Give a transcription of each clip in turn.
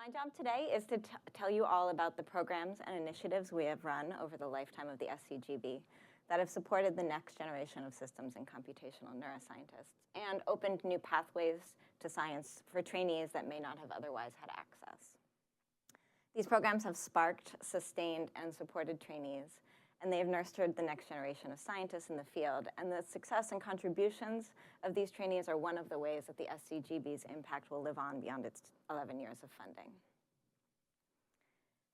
My job today is to tell you all about the programs and initiatives we have run over the lifetime of the SCGB that have supported the next generation of systems and computational neuroscientists and opened new pathways to science for trainees that may not have otherwise had access. These programs have sparked, sustained, and supported trainees, and they have nurtured the next generation of scientists in the field. And the success and contributions of these trainees are one of the ways that the SCGB's impact will live on beyond its 11 years of funding.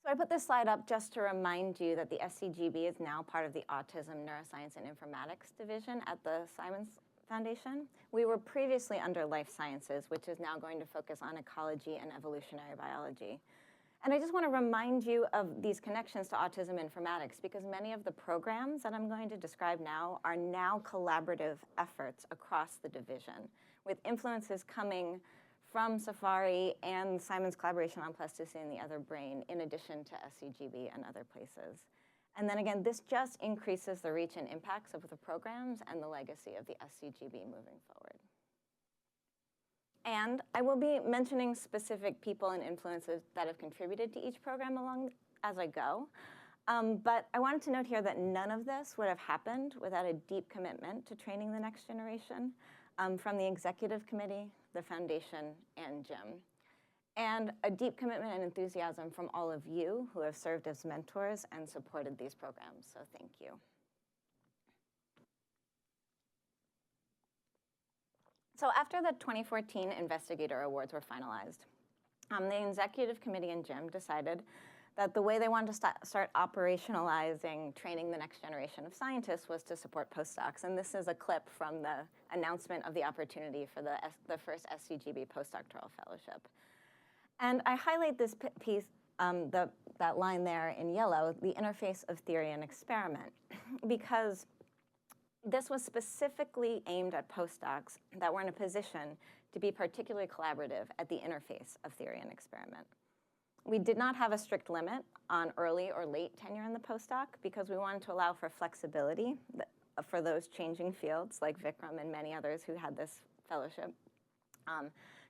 So I put this slide up just to remind you that the SCGB is now part of the Autism, Neuroscience, and Informatics division at the Simons Foundation. We were previously under Life Sciences, which is now going to focus on ecology and evolutionary biology. And I just want to remind you of these connections to autism informatics because many of the programs that I'm going to describe now are now collaborative efforts across the division with influences coming from Safari and Simon's collaboration on plasticity in the other brain in addition to SCGB and other places. And then again, this just increases the reach and impacts of the programs and the legacy of the SCGB moving forward. And I will be mentioning specific people and influences that have contributed to each program along as I go. But I wanted to note here that none of this would have happened without a deep commitment to training the next generation from the executive committee, the foundation, and Jim. And a deep commitment and enthusiasm from all of you who have served as mentors and supported these programs. So thank you. So after the 2014 Investigator Awards were finalized, the executive committee and Jim decided that the way they wanted to start operationalizing training the next generation of scientists was to support postdocs. And this is a clip from the announcement of the opportunity for the first SCGB postdoctoral fellowship. And I highlight this piece, that line there in yellow, the interface of theory and experiment, because this was specifically aimed at postdocs that were in a position to be particularly collaborative at the interface of theory and experiment. We did not have a strict limit on early or late tenure in the postdoc because we wanted to allow for flexibility for those changing fields like Vikram and many others who had this fellowship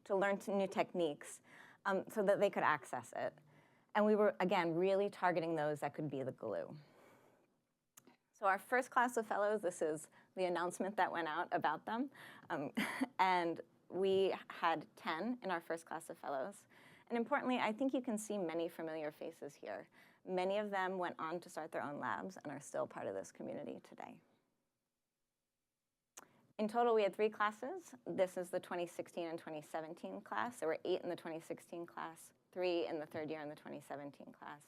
to learn new techniques so that they could access it. And we were, again, really targeting those that could be the glue. So our first class of fellows, this is the announcement that went out about them. And we had 10 in our first class of fellows. And importantly, I think you can see many familiar faces here. Many of them went on to start their own labs and are still part of this community today. In total, we had 3 classes. This is the 2016 and 2017 class. There were 8 in the 2016 class, 3 in the third year in the 2017 class.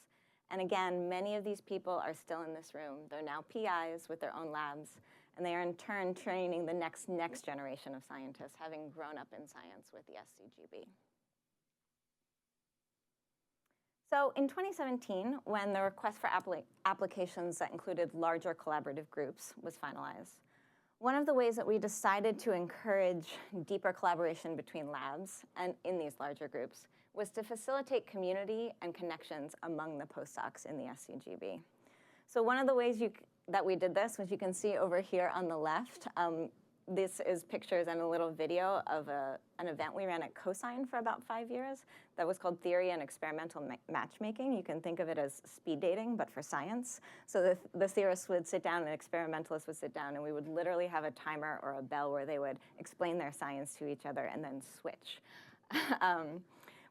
And again, many of these people are still in this room. They're now PIs with their own labs, and they are in turn training the next generation of scientists, having grown up in science with the SCGB. So in 2017, when the request for applications that included larger collaborative groups was finalized, one of the ways that we decided to encourage deeper collaboration between labs and in these larger groups was to facilitate community and connections among the postdocs in the SCGB. So one of the ways that we did this, which you can see over here on the left, this is pictures and a little video of an event we ran at Cosine for about 5 years that was called Theory and Experimental Matchmaking. You can think of it as speed dating, but for science. So the theorists would sit down and experimentalists would sit down, and we would literally have a timer or a bell where they would explain their science to each other and then switch.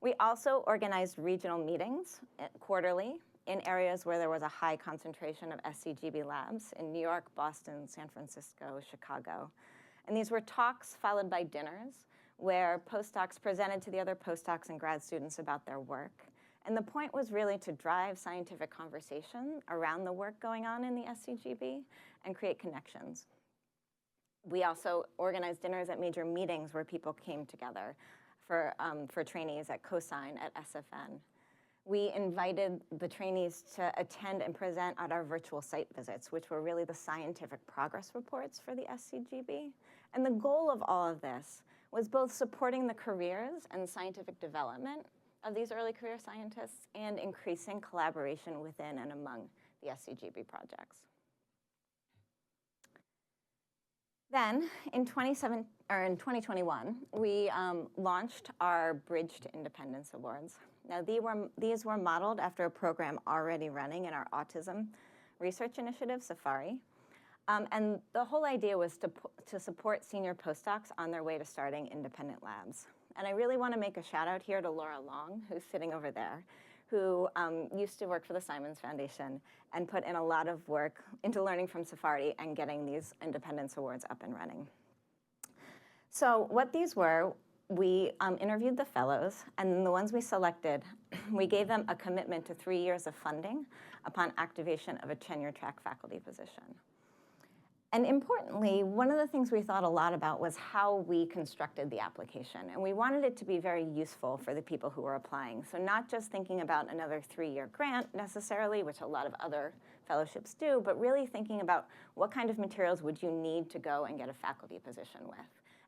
We also organized regional meetings quarterly in areas where there was a high concentration of SCGB labs in New York, Boston, San Francisco, Chicago. And these were talks followed by dinners where postdocs presented to the other postdocs and grad students about their work. And the point was really to drive scientific conversation around the work going on in the SCGB and create connections. We also organized dinners at major meetings where people came together for trainees at Cosine, at SFN. We invited the trainees to attend and present at our virtual site visits, which were really the scientific progress reports for the SCGB. And the goal of all of this was both supporting the careers and scientific development of these early career scientists and increasing collaboration within and among the SCGB projects. Then, in 2021, we launched our Bridge to Independence Awards. Now, these were modeled after a program already running in our autism research initiative, SAFARI. And the whole idea was to support senior postdocs on their way to starting independent labs. And I really want to make a shout out here to Laura Long, who's sitting over there, who used to work for the Simons Foundation and put in a lot of work into learning from SAFARI and getting these Independence Awards up and running. So what these were, we interviewed the fellows, and then the ones we selected, we gave them a commitment to 3 years of funding upon activation of a tenure-track faculty position. And importantly, one of the things we thought a lot about was how we constructed the application. And we wanted it to be very useful for the people who were applying. So not just thinking about another 3-year grant necessarily, which a lot of other fellowships do, but really thinking about what kind of materials would you need to go and get a faculty position with.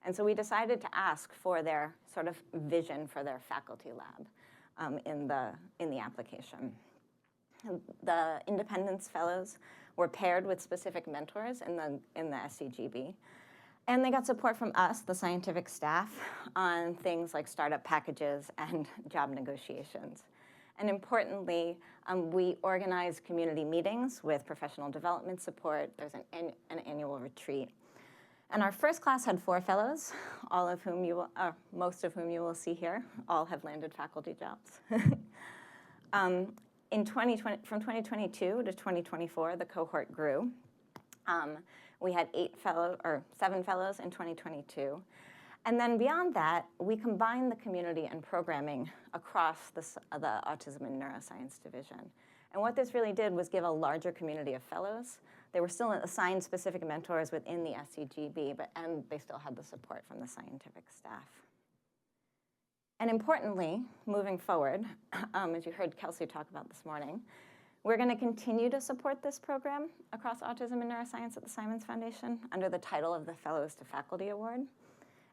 And so we decided to ask for their sort of vision for their faculty lab in the application. The Independence Fellows were paired with specific mentors in the SCGB. And they got support from us, the scientific staff, on things like startup packages and job negotiations. And importantly, we organized community meetings with professional development support. There's an annual retreat. And our first class had 4 fellows, all of whom most of whom you will see here. All have landed faculty jobs. From 2022 to 2024, the cohort grew. We had 7 fellows in 2022. And then beyond that, we combined the community and programming across the Autism and Neuroscience division. And what this really did was give a larger community of fellows. They were still assigned specific mentors within the SCGB, and they still had the support from the scientific staff. And importantly, moving forward, as you heard Kelsey talk about this morning, we're going to continue to support this program across autism and neuroscience at the Simons Foundation under the title of the Fellows to Faculty Award.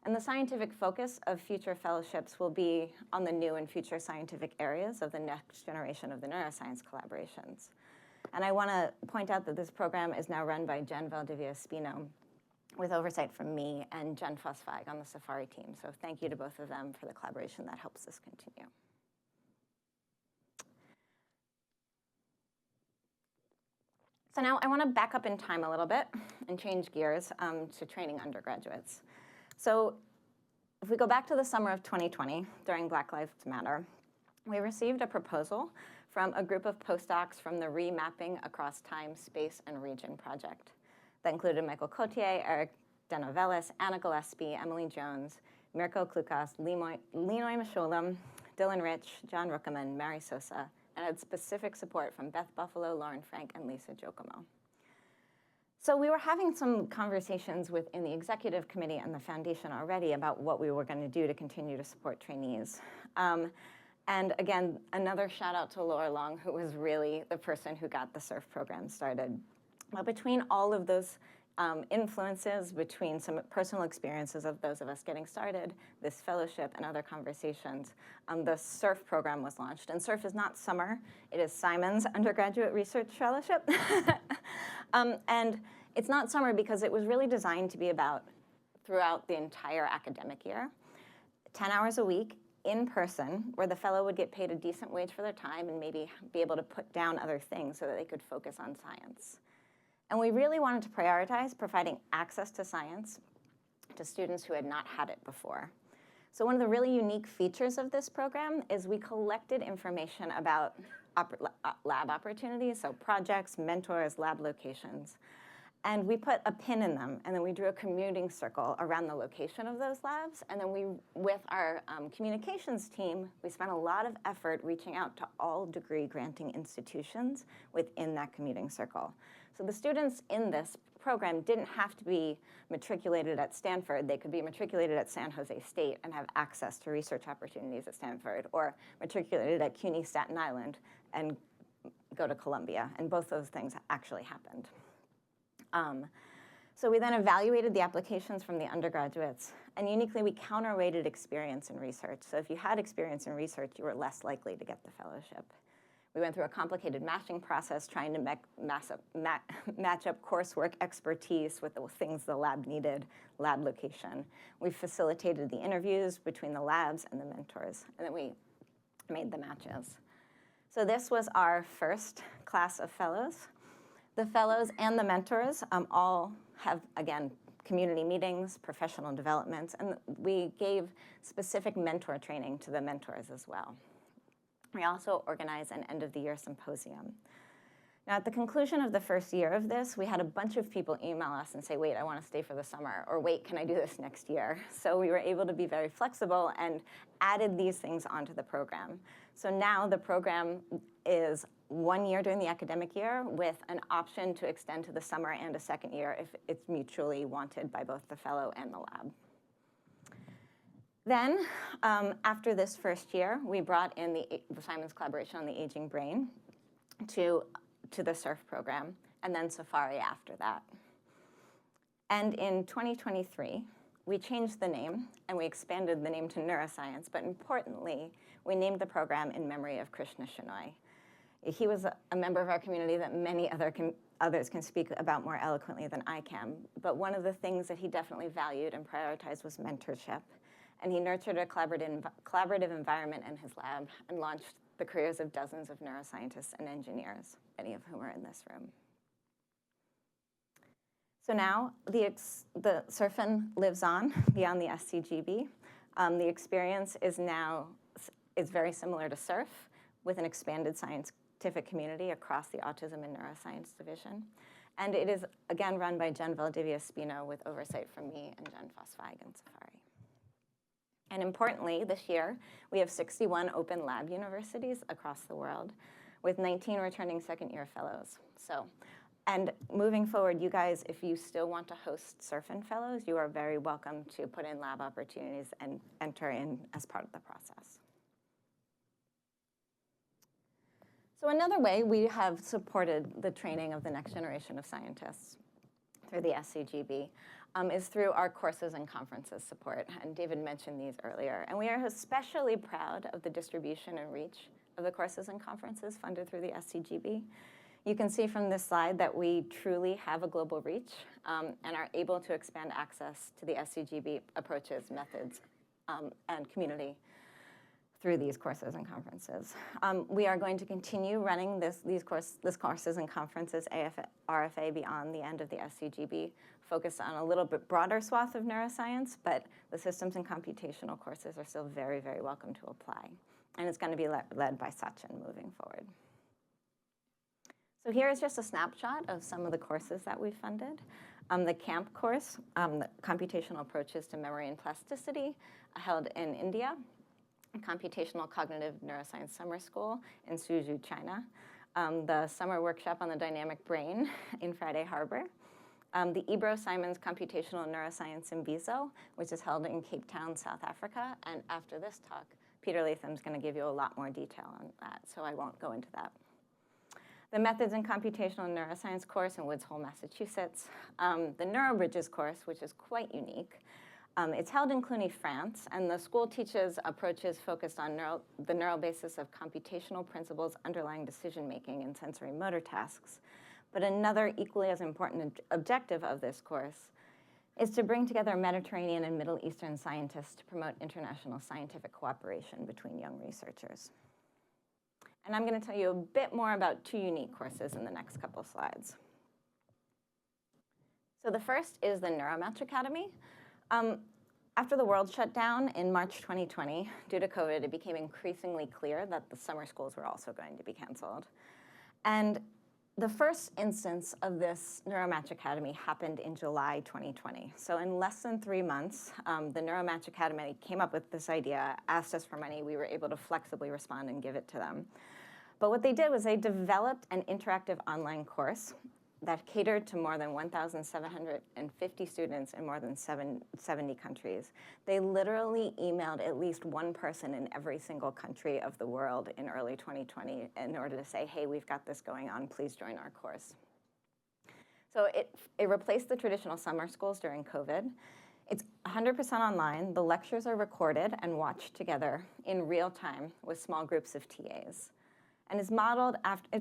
And the scientific focus of future fellowships will be on the new and future scientific areas of the next generation of the neuroscience collaborations. And I want to point out that this program is now run by Jen Valdivia-Espino, with oversight from me and Jen Fossfeig on the SAFARI team. So thank you to both of them for the collaboration that helps this continue. So now I want to back up in time a little bit and change gears to training undergraduates. So if we go back to the summer of 2020, during Black Lives Matter, we received a proposal from a group of postdocs from the Remapping Across Time, Space, and Region project. That included Michael Cotier, Eric Denovelis, Anna Gillespie, Emily Jones, Mirko Klukas, Linoy Meshulam, Dylan Rich, John Ruckerman, Mary Sosa, and had specific support from Beth Buffalo, Lauren Frank, and Lisa Giacomo. So we were having some conversations within the executive committee and the foundation already about what we were going to do to continue to support trainees. And again, another shout out to Laura Long, who was really the person who got the SURF program started. But between all of those influences, between some personal experiences of those of us getting started, this fellowship and other conversations, the SURF program was launched. And SURF is not summer, it is Simons Undergraduate Research Fellowship. And it's not summer because it was really designed to be about throughout the entire academic year, 10 hours a week, in person, where the fellow would get paid a decent wage for their time and maybe be able to put down other things so that they could focus on science. And we really wanted to prioritize providing access to science to students who had not had it before. So one of the really unique features of this program is we collected information about lab opportunities, so projects, mentors, lab locations. And we put a pin in them, and then we drew a commuting circle around the location of those labs. And then with our communications team, we spent a lot of effort reaching out to all degree granting institutions within that commuting circle. So the students in this program didn't have to be matriculated at Stanford. They could be matriculated at San Jose State and have access to research opportunities at Stanford, or matriculated at CUNY Staten Island and go to Columbia. And both those things actually happened. So we then evaluated the applications from the undergraduates, and uniquely we counterweighted experience in research. So if you had experience in research, you were less likely to get the fellowship. We went through a complicated matching process trying to match up coursework expertise with the things the lab needed, lab location. We facilitated the interviews between the labs and the mentors, and then we made the matches. So this was our first class of fellows. The fellows and the mentors all have, again, community meetings, professional developments, and we gave specific mentor training to the mentors as well. We also organized an end-of-the-year symposium. Now, at the conclusion of the first year of this, we had a bunch of people email us and say, wait, I want to stay for the summer, or wait, can I do this next year? So we were able to be very flexible and added these things onto the program. So now the program is 1 year during the academic year with an option to extend to the summer and a second year if it's mutually wanted by both the fellow and the lab. Then, after this first year, we brought in the Simon's collaboration on the aging brain to the SURF program, and then Safari after that. And in 2023, we changed the name, and we expanded the name to Neuroscience, but importantly, we named the program in memory of Krishna Shenoy. He was a member of our community that many others can speak about more eloquently than I can, but one of the things that he definitely valued and prioritized was mentorship, and he nurtured a collaborative environment in his lab and launched the careers of dozens of neuroscientists and engineers, many of whom are in this room. So now the SURFN lives on beyond the SCGB. The experience is very similar to SURF with an expanded scientific community across the Autism and Neuroscience division. And it is, again, run by Jen Valdivia-Spino with oversight from me and Jen Foss-Feig and Safari. And importantly, this year, we have 61 open lab universities across the world with 19 returning second-year fellows. And moving forward, you guys, if you still want to host SURFN fellows, you are very welcome to put in lab opportunities and enter in as part of the process. So another way we have supported the training of the next generation of scientists through the SCGB is through our courses and conferences support. And David mentioned these earlier. And we are especially proud of the distribution and reach of the courses and conferences funded through the SCGB. You can see from this slide that we truly have a global reach and are able to expand access to the SCGB approaches, methods, and community through these courses and conferences. We are going to continue running this courses and conferences, RFA, beyond the end of the SCGB, focused on a little bit broader swath of neuroscience, but the systems and computational courses are still very, very welcome to apply. And it's going to be led by Sachin moving forward. So here is just a snapshot of some of the courses that we've funded. The CAMP course, the Computational Approaches to Memory and Plasticity, held in India. Computational Cognitive Neuroscience Summer School in Suzhou, China. The Summer Workshop on the Dynamic Brain in Friday Harbor. The Ebro Simons Computational Neuroscience in Bizo, which is held in Cape Town, South Africa. And after this talk, Peter Latham's going to give you a lot more detail on that, so I won't go into that. The Methods in Computational Neuroscience course in Woods Hole, Massachusetts. The NeuroBridges course, which is quite unique. It's held in Cluny, France, and the school teaches approaches focused on the neural basis of computational principles underlying decision-making and sensory motor tasks. But another equally as important objective of this course is to bring together Mediterranean and Middle Eastern scientists to promote international scientific cooperation between young researchers. And I'm going to tell you a bit more about two unique courses in the next couple slides. So the first is the Neuromatch Academy. After the world shut down in March 2020, due to COVID, it became increasingly clear that the summer schools were also going to be canceled. And the first instance of this Neuromatch Academy happened in July 2020. So in less than 3 months, the Neuromatch Academy came up with this idea, asked us for money. We were able to flexibly respond and give it to them. But what they did was they developed an interactive online course that catered to more than 1,750 students in more than 70 countries. They literally emailed at least one person in every single country of the world in early 2020 in order to say, hey, we've got this going on, please join our course. So it replaced the traditional summer schools during COVID. It's 100% online. The lectures are recorded and watched together in real time with small groups of TAs. and it's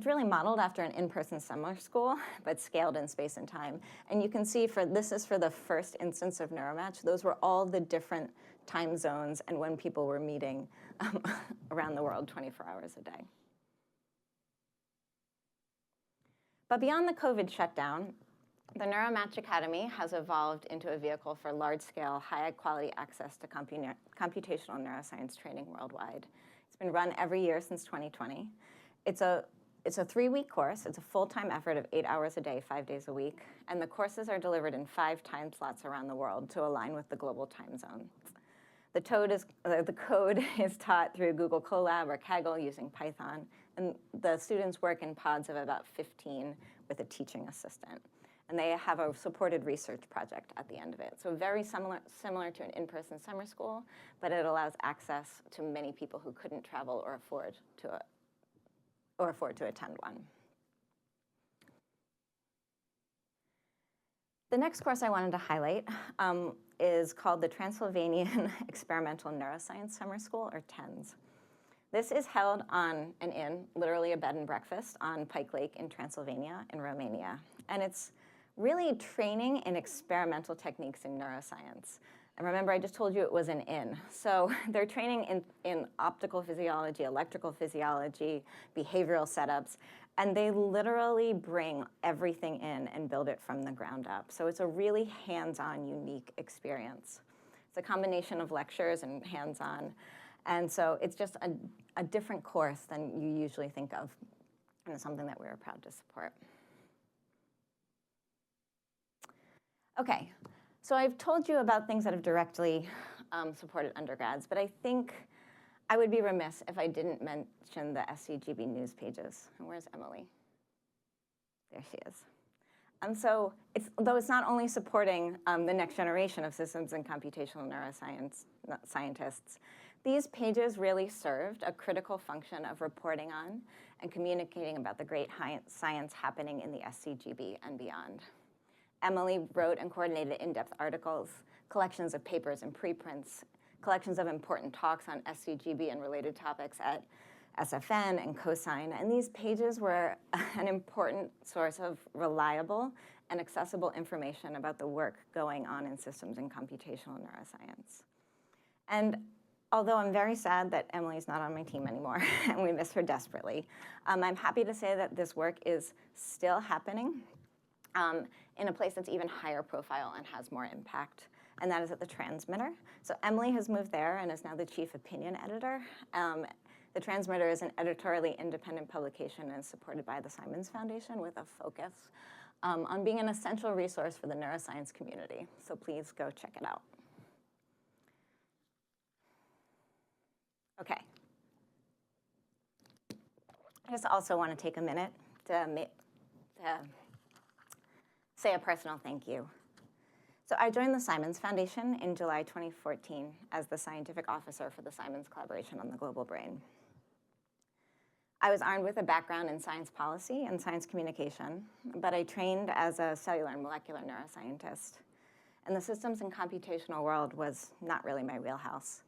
really modeled after an in-person summer school, but scaled in space and time. And you can see this is for the first instance of NeuroMatch. Those were all the different time zones and when people were meeting around the world 24 hours a day. But beyond the COVID shutdown, the NeuroMatch Academy has evolved into a vehicle for large-scale, high-quality access to computational neuroscience training worldwide. It's been run every year since 2020. It's a 3-week course. It's a full-time effort of 8 hours a day, 5 days a week. And the courses are delivered in 5 time slots around the world to align with the global time zone. The code is taught through Google Colab or Kaggle using Python. And the students work in pods of about 15 with a teaching assistant. And they have a supported research project at the end of it. So very similar to an in-person summer school, but it allows access to many people who couldn't travel or afford to attend one. The next course I wanted to highlight is called the Transylvanian Experimental Neuroscience Summer School, or TENS. This is held on an inn, literally a bed and breakfast, on Pike Lake in Transylvania in Romania. And it's really training in experimental techniques in neuroscience. And remember, I just told you it was an inn. So they're training in optical physiology, electrical physiology, behavioral setups, and they literally bring everything in and build it from the ground up. So it's a really hands-on, unique experience. It's a combination of lectures and hands-on. And so it's just a different course than you usually think of, and it's something that we were proud to support. Okay, so I've told you about things that have directly supported undergrads, but I think I would be remiss if I didn't mention the SCGB news pages. And where's Emily? There she is. So though it's not only supporting the next generation of systems and computational neuroscience scientists, these pages really served a critical function of reporting on and communicating about the great science happening in the SCGB and beyond. Emily wrote and coordinated in-depth articles, collections of papers and preprints, collections of important talks on SCGB and related topics at SFN and COSIGN, and these pages were an important source of reliable and accessible information about the work going on in systems and computational neuroscience. And although I'm very sad that Emily's not on my team anymore, and we miss her desperately, I'm happy to say that this work is still happening in a place that's even higher profile and has more impact, and that is at the Transmitter. So Emily has moved there and is now the chief opinion editor. The Transmitter is an editorially independent publication and is supported by the Simons Foundation with a focus on being an essential resource for the neuroscience community. So please go check it out. Okay. I just also want to take a minute to say a personal thank you. So I joined the Simons Foundation in July 2014 as the scientific officer for the Simons Collaboration on the Global Brain. I was armed with a background in science policy and science communication, but I trained as a cellular and molecular neuroscientist. And the systems and computational world was not really my wheelhouse,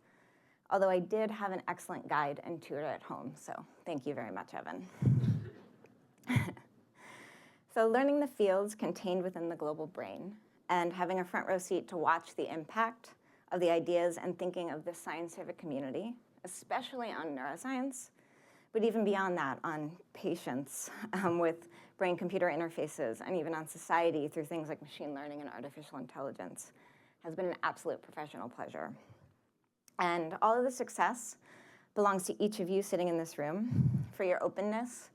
although I did have an excellent guide and tutor at home, so thank you very much, Evan. So learning the fields contained within the global brain and having a front row seat to watch the impact of the ideas and thinking of this scientific community, especially on neuroscience, but even beyond that, on patients with brain-computer interfaces, and even on society through things like machine learning and artificial intelligence, has been an absolute professional pleasure. And all of the success belongs to each of you sitting in this room for your openness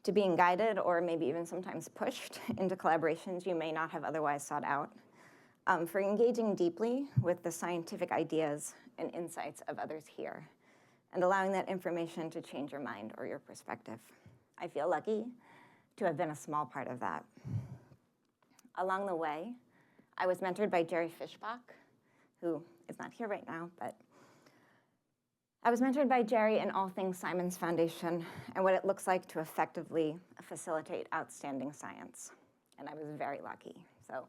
to being guided or maybe even sometimes pushed into collaborations you may not have otherwise sought out, for engaging deeply with the scientific ideas and insights of others here, and allowing that information to change your mind or your perspective. I feel lucky to have been a small part of that. Along the way, I was mentored by Jerry Fischbach, who is not here right now, but I was mentored by Jerry in all things Simons Foundation and what it looks like to effectively facilitate outstanding science. And I was very lucky. So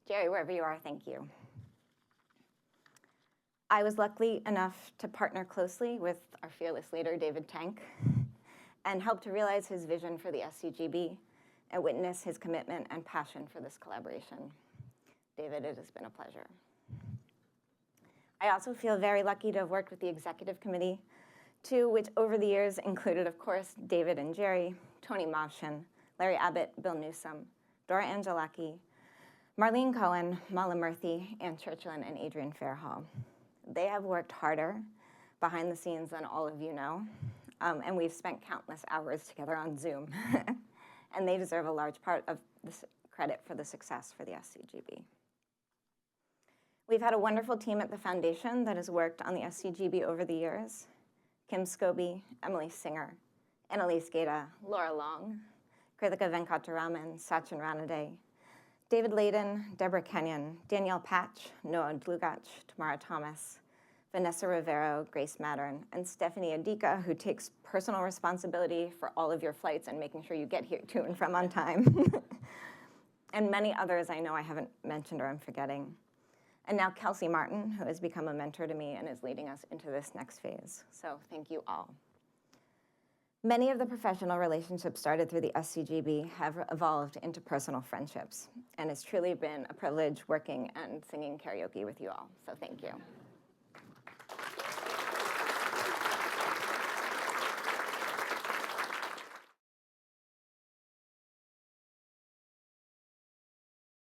Jerry, wherever you are, thank you. I was lucky enough to partner closely with our fearless leader, David Tank, and helped to realize his vision for the SCGB and witness his commitment and passion for this collaboration. David, it has been a pleasure. I also feel very lucky to have worked with the executive committee, too, which over the years included, of course, David and Jerry, Tony Mavshin, Larry Abbott, Bill Newsome, Dora Angelaki, Marlene Cohen, Mala Murthy, Ann Churchland, and Adrian Fairhall. They have worked harder behind the scenes than all of you know, and we've spent countless hours together on Zoom. And they deserve a large part of this credit for the success for the SCGB. We've had a wonderful team at the foundation that has worked on the SCGB over the years. Kim Scobie, Emily Singer, Annalise Geta, Laura Long, Kritika Venkataraman, Sachin Ranade, David Layden, Deborah Kenyon, Danielle Patch, Noah Dlugach, Tamara Thomas, Vanessa Rivero, Grace Mattern, and Stephanie Adika, who takes personal responsibility for all of your flights and making sure you get here to and from on time. And many others I know I haven't mentioned or I'm forgetting. And now Kelsey Martin, who has become a mentor to me and is leading us into this next phase. So thank you all. Many of the professional relationships started through the SCGB have evolved into personal friendships. And it's truly been a privilege working and singing karaoke with you all. So thank you.